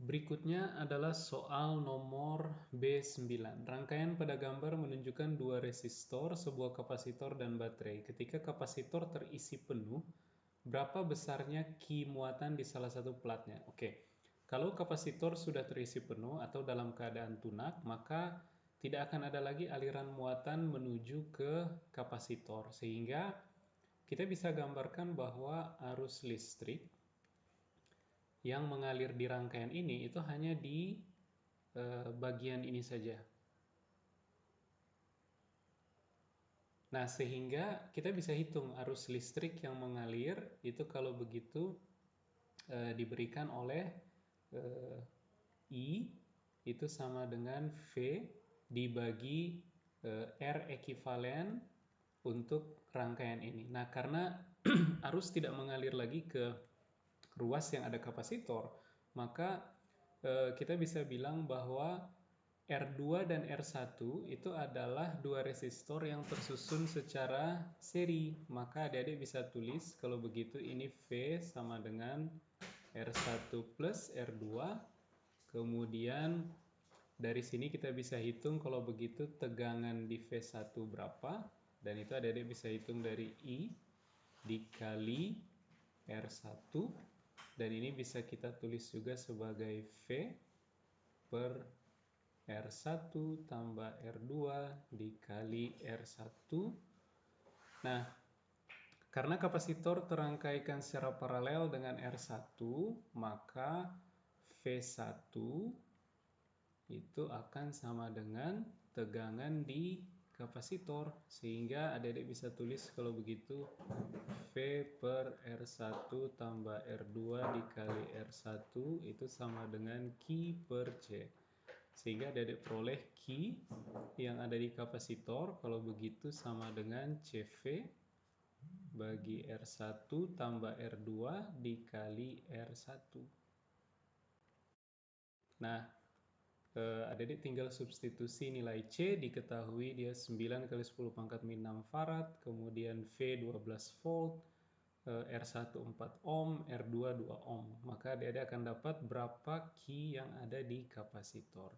Berikutnya adalah soal nomor B9. Rangkaian pada gambar menunjukkan dua resistor, sebuah kapasitor, dan baterai. Ketika kapasitor terisi penuh, berapa besarnya Q muatan di salah satu platnya? Oke, kalau kapasitor sudah terisi penuh atau dalam keadaan tunak, maka tidak akan ada lagi aliran muatan menuju ke kapasitor. Sehingga kita bisa gambarkan bahwa arus listrik yang mengalir di rangkaian ini itu hanya di bagian ini saja. Nah, sehingga kita bisa hitung arus listrik yang mengalir itu kalau begitu diberikan oleh I itu sama dengan V dibagi R ekivalen untuk rangkaian ini. Nah, karena arus tidak mengalir lagi ke ruas yang ada kapasitor, maka kita bisa bilang bahwa R2 dan R1 itu adalah dua resistor yang tersusun secara seri. Maka adik-adik bisa tulis kalau begitu ini V sama dengan R1 plus R2. Kemudian dari sini kita bisa hitung kalau begitu tegangan di V1 berapa. Dan itu adik-adik bisa hitung dari I dikali R1. Dan ini bisa kita tulis juga sebagai V per R1 tambah R2 dikali R1. Nah, karena kapasitor terangkaikan secara paralel dengan R1, maka V1 itu akan sama dengan tegangan di kapasitor. Sehingga adik-adik bisa tulis kalau begitu V per R1 tambah R2 dikali R1 itu sama dengan Q per C. Sehingga adik-adik peroleh Q yang ada di kapasitor kalau begitu sama dengan CV bagi R1 tambah R2 dikali R1. Nah, adik-adik tinggal substitusi nilai C, diketahui dia 9 kali 10 pangkat min 6 farad, kemudian V 12 volt, R1 4 ohm, R2 2 ohm. Maka adik-adik akan dapat berapa Q yang ada di kapasitor.